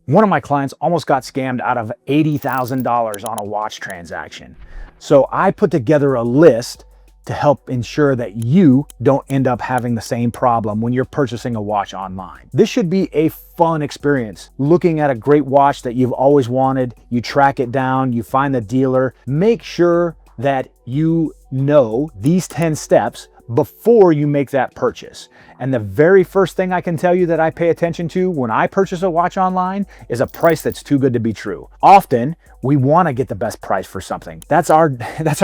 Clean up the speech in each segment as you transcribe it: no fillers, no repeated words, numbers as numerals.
One of my clients almost got scammed out of $80,000 on a watch transaction. So I put together a list to help ensure that you don't end up having the same problem when you're purchasing a watch online. This should be a fun experience. Looking at a great watch that you've always wanted, you track it down, you find the dealer, make sure that you know these 10 steps before you make that purchase. And the very first thing I can tell you that I pay attention to when I purchase a watch online is a price that's too good to be true. Often we want to get the best price for something. That's our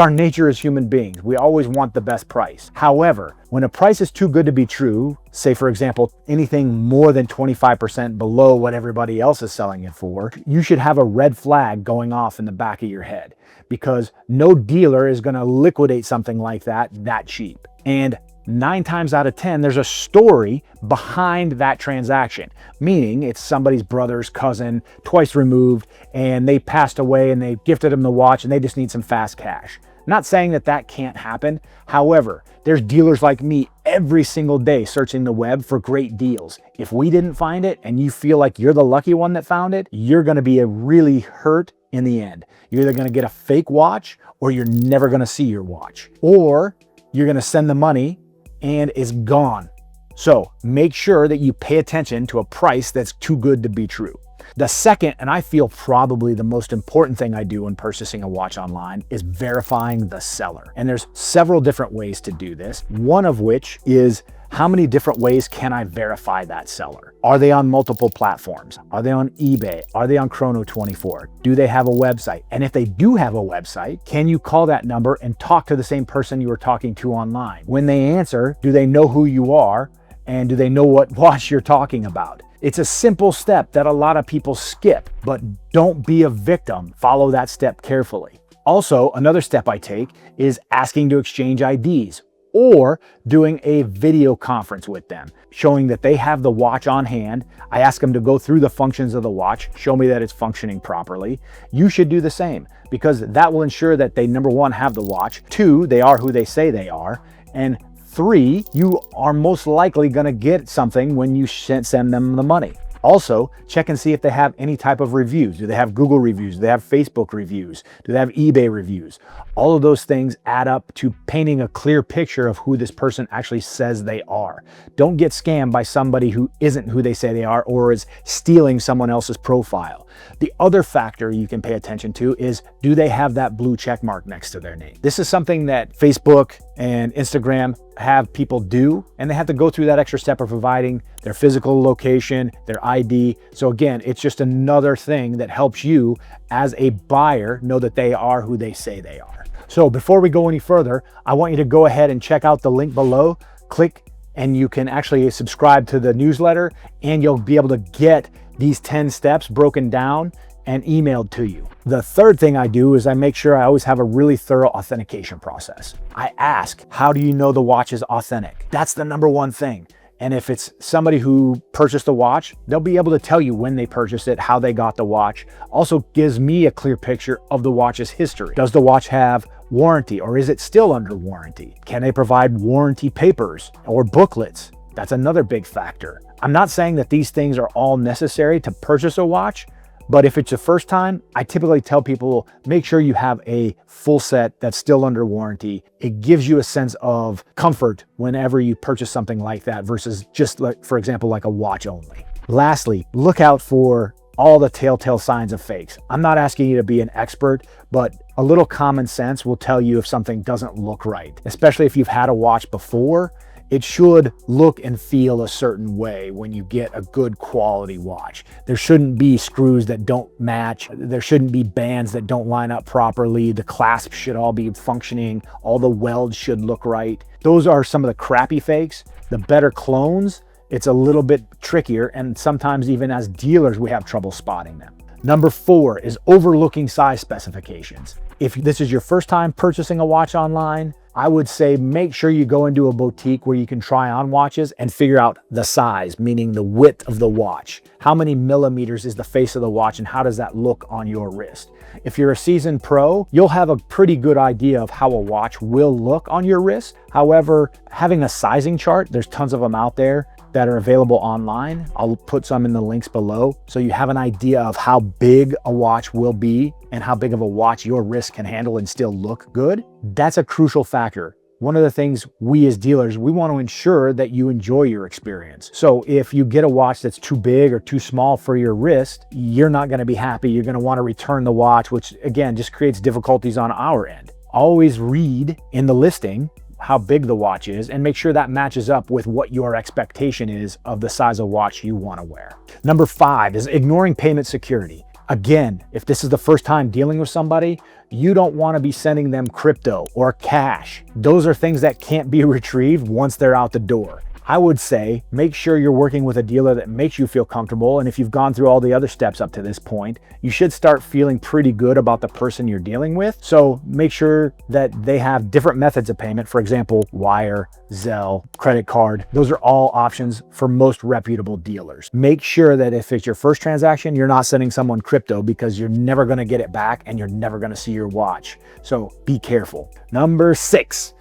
nature as human beings. We always want the best price. However, when a price is too good to be true, say for example, anything more than 25% below what everybody else is selling it for, you should have a red flag going off in the back of your head, because no dealer is going to liquidate something like that cheap. And 9 times out of 10, there's a story behind that transaction, meaning it's somebody's brother's cousin, twice removed, and they passed away and they gifted him the watch and they just need some fast cash. Not saying that that can't happen. However, there's dealers like me every single day searching the web for great deals. If we didn't find it and you feel like you're the lucky one that found it, you're going to be really hurt in the end. You're either going to get a fake watch or you're never going to see your watch, or you're going to send the money and it's gone. So make sure that you pay attention to a price that's too good to be true. The second, and I feel probably the most important thing I do when purchasing a watch online, is verifying the seller. And there's several different ways to do this. One of which is, how many different ways can I verify that seller? Are they on multiple platforms? Are they on eBay? Are they on Chrono24? Do they have a website? And if they do have a website, can you call that number and talk to the same person you were talking to online? When they answer, do they know who you are? And do they know what watch you're talking about? It's a simple step that a lot of people skip, but don't be a victim. Follow that step carefully. Also, another step I take is asking to exchange IDs, or doing a video conference with them, showing that they have the watch on hand. I ask them to go through the functions of the watch, show me that it's functioning properly. You should do the same, because that will ensure that they, number one, have the watch, 2, they are who they say they are, and 3, you are most likely going to get something when you send them the money. Also, check and see if they have any type of reviews. Do they have Google reviews? Do they have Facebook reviews? Do they have eBay reviews? All of those things add up to painting a clear picture of who this person actually says they are. Don't get scammed by somebody who isn't who they say they are or is stealing someone else's profile. The other factor you can pay attention to is, do they have that blue check mark next to their name? This is something that Facebook and Instagram have people do, and they have to go through that extra step of providing their physical location, their ID. So again, it's just another thing that helps you as a buyer know that they are who they say they are. So before we go any further, I want you to go ahead and check out the link below. Click and you can actually subscribe to the newsletter, and you'll be able to get these 10 steps broken down and emailed to you. The third thing I do is I make sure I always have a really thorough authentication process. I ask, how do you know the watch is authentic? That's the number one thing. And if it's somebody who purchased a watch, they'll be able to tell you when they purchased it, how they got the watch. Also gives me a clear picture of the watch's history. Does the watch have warranty, or is it still under warranty? Can they provide warranty papers or booklets? That's another big factor. I'm not saying that these things are all necessary to purchase a watch, but if it's your first time, I typically tell people, make sure you have a full set that's still under warranty. It gives you a sense of comfort whenever you purchase something like that versus just, like, for example, like a watch only. Lastly, look out for all the telltale signs of fakes. I'm not asking you to be an expert, but a little common sense will tell you if something doesn't look right, especially if you've had a watch before. It should look and feel a certain way when you get a good quality watch. There shouldn't be screws that don't match. There shouldn't be bands that don't line up properly. The clasps should all be functioning. All the welds should look right. Those are some of the crappy fakes. The better clones, it's a little bit trickier, and sometimes even as dealers, we have trouble spotting them. Number 4 is overlooking size specifications. If this is your first time purchasing a watch online, I would say make sure you go into a boutique where you can try on watches and figure out the size, meaning the width of the watch. How many millimeters is the face of the watch, and how does that look on your wrist? If you're a seasoned pro, you'll have a pretty good idea of how a watch will look on your wrist. However, having a sizing chart, there's tons of them out there. that are available online. I'll put some in the links below so you have an idea of how big a watch will be and how big of a watch your wrist can handle and still look good. That's a crucial factor. One of the things we as dealers, we want to ensure that you enjoy your experience. So if you get a watch that's too big or too small for your wrist, you're not going to be happy. You're going to want to return the watch, which again, just creates difficulties on our end. Always read in the listing how big the watch is and make sure that matches up with what your expectation is of the size of watch you want to wear. Number 5 is ignoring payment security. Again, if this is the first time dealing with somebody, you don't want to be sending them crypto or cash. Those are things that can't be retrieved once they're out the door. I would say make sure you're working with a dealer that makes you feel comfortable. And if you've gone through all the other steps up to this point, you should start feeling pretty good about the person you're dealing with. So make sure that they have different methods of payment. For example, wire, Zelle, credit card. Those are all options for most reputable dealers. Make sure that if it's your first transaction, you're not sending someone crypto because you're never going to get it back and you're never going to see your watch. So be careful. Number 6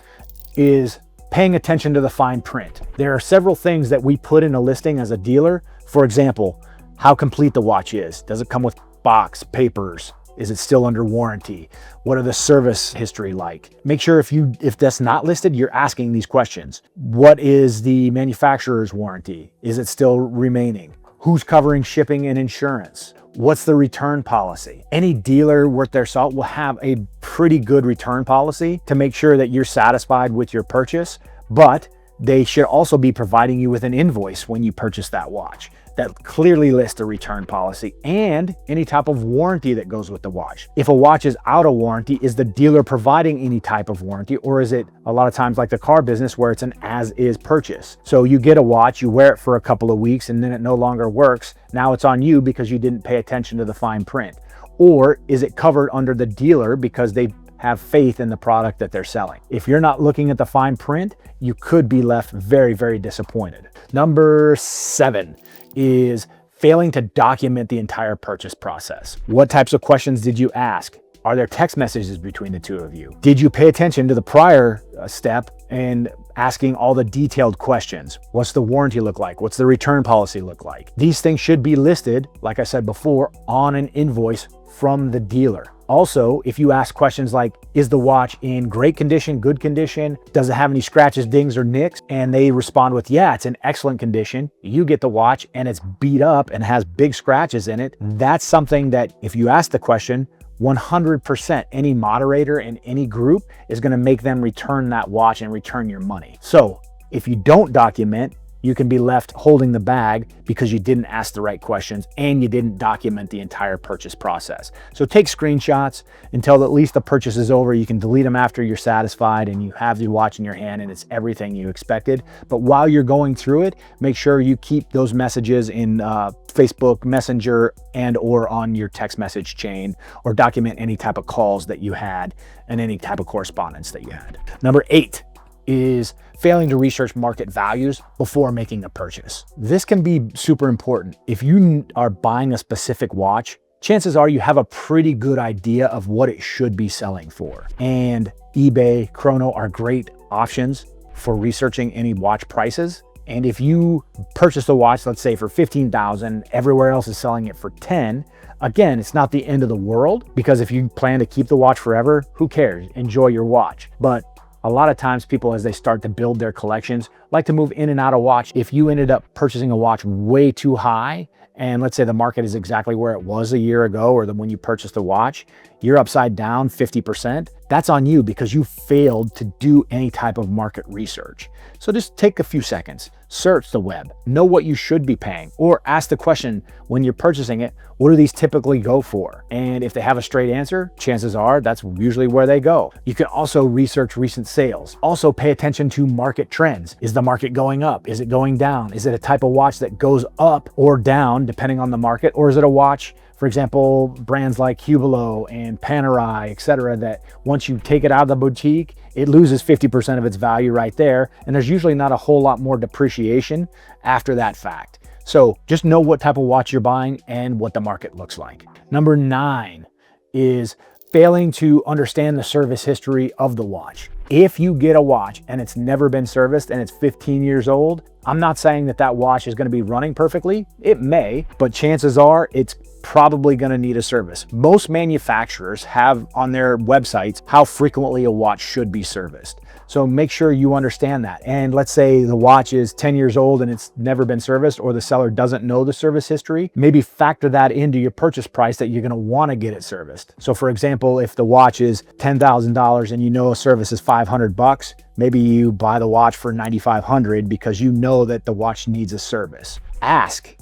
is paying attention to the fine print. There are several things that we put in a listing as a dealer. For example, how complete the watch is. Does it come with box, papers? Is it still under warranty? What are the service history like? Make sure if that's not listed, you're asking these questions. What is the manufacturer's warranty? Is it still remaining? Who's covering shipping and insurance? What's the return policy? Any dealer worth their salt will have a pretty good return policy to make sure that you're satisfied with your purchase, but they should also be providing you with an invoice when you purchase that watch that clearly lists the return policy and any type of warranty that goes with the watch. If a watch is out of warranty, is the dealer providing any type of warranty, or is it a lot of times like the car business where it's an as-is purchase? So you get a watch, you wear it for a couple of weeks and then it no longer works. Now it's on you because you didn't pay attention to the fine print. Or is it covered under the dealer because they have faith in the product that they're selling? If you're not looking at the fine print, you could be left very, very disappointed. Number 7 is failing to document the entire purchase process. What types of questions did you ask? Are there text messages between the two of you? Did you pay attention to the prior step and asking all the detailed questions? What's the warranty look like? What's the return policy look like? These things should be listed, like I said before, on an invoice from the dealer. Also, if you ask questions like, is the watch in great condition, good condition? Does it have any scratches, dings, or nicks? And they respond with, yeah, it's in excellent condition. You get the watch and it's beat up and has big scratches in it. That's something that if you ask the question, 100% any moderator in any group is going to make them return that watch and return your money. So if you don't document, you can be left holding the bag because you didn't ask the right questions and you didn't document the entire purchase process. So take screenshots until at least the purchase is over. You can delete them after you're satisfied and you have the watch in your hand and it's everything you expected. But while you're going through it, make sure you keep those messages in Facebook Messenger and or on your text message chain, or document any type of calls that you had and any type of correspondence that you had. Number 8 is failing to research market values before making a purchase. This can be super important. If you are buying a specific watch, chances are you have a pretty good idea of what it should be selling for. And eBay, Chrono are great options for researching any watch prices. And if you purchase a watch, let's say for $15,000, everywhere else is selling it for $10,000, again, it's not the end of the world, because if you plan to keep the watch forever, who cares? Enjoy your watch. But a lot of times people, as they start to build their collections, like to move in and out of watch. If you ended up purchasing a watch way too high, and let's say the market is exactly where it was a year ago, or when you purchased the watch, you're upside down 50%, that's on you because you failed to do any type of market research. So just take a few seconds, search the web, know what you should be paying, or ask the question when you're purchasing it, what do these typically go for? And if they have a straight answer, chances are that's usually where they go. You can also research recent sales. Also pay attention to market trends. Is the market going up? Is it going down? Is it a type of watch that goes up or down depending on the market? Or is it a watch, for example, brands like Hublot and Panerai, etc., that once you take it out of the boutique, it loses 50% of its value right there. And there's usually not a whole lot more depreciation after that fact. So just know what type of watch you're buying and what the market looks like. Number 9 is failing to understand the service history of the watch. If you get a watch and it's never been serviced and it's 15 years old, I'm not saying that that watch is going to be running perfectly. It may, but chances are it's probably going to need a service. Most manufacturers have on their websites how frequently a watch should be serviced. So make sure you understand that. And let's say the watch is 10 years old and it's never been serviced, or the seller doesn't know the service history, maybe factor that into your purchase price that you're going to want to get it serviced. So for example, if the watch is $10,000 and you know a service is $500, maybe you buy the watch for $9,500 because you know that the watch needs a service. Ask.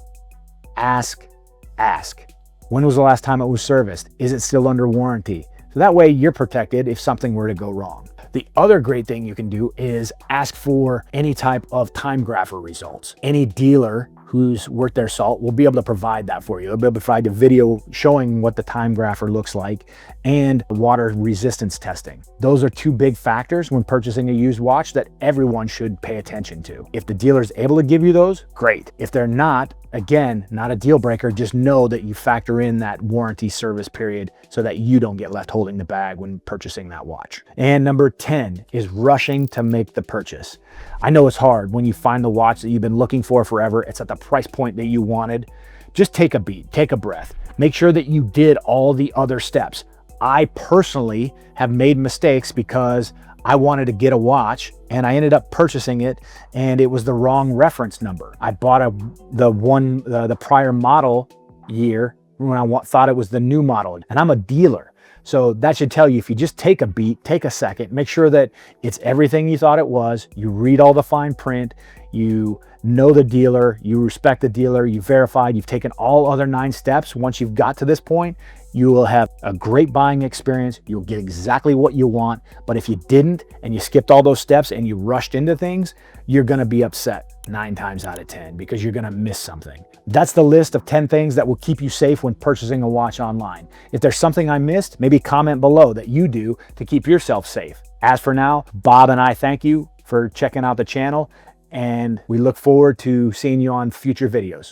When was the last time it was serviced? Is it still under warranty? So that way you're protected if something were to go wrong. The other great thing you can do is ask for any type of time grapher results. Any dealer who's worth their salt will be able to provide that for you. They'll be able to provide a video showing what the time grapher looks like and water resistance testing. Those are two big factors when purchasing a used watch that everyone should pay attention to. If the dealer is able to give you those, great. If they're not, again, not a deal breaker, just know that you factor in that warranty service period so that you don't get left holding the bag when purchasing that watch. And number 10 is rushing to make the purchase. I know it's hard when you find the watch that you've been looking for forever. It's at the price point that you wanted. Just take a beat, take a breath. Make sure that you did all the other steps. I personally have made mistakes because I wanted to get a watch and I ended up purchasing it and it was the wrong reference number. I bought the prior model year when I thought it was the new model, and I'm a dealer. So that should tell you, if you just take a beat, take a second, make sure that it's everything you thought it was, you read all the fine print, you know the dealer, you respect the dealer, you verified, you've taken all other 9 steps. Once you've got to this point, you will have a great buying experience. You'll get exactly what you want. But if you didn't and you skipped all those steps and you rushed into things, you're going to be upset 9 times out of 10 because you're going to miss something. That's the list of 10 things that will keep you safe when purchasing a watch online. If there's something I missed, maybe comment below that you do to keep yourself safe. As for now, Bob and I thank you for checking out the channel, and we look forward to seeing you on future videos.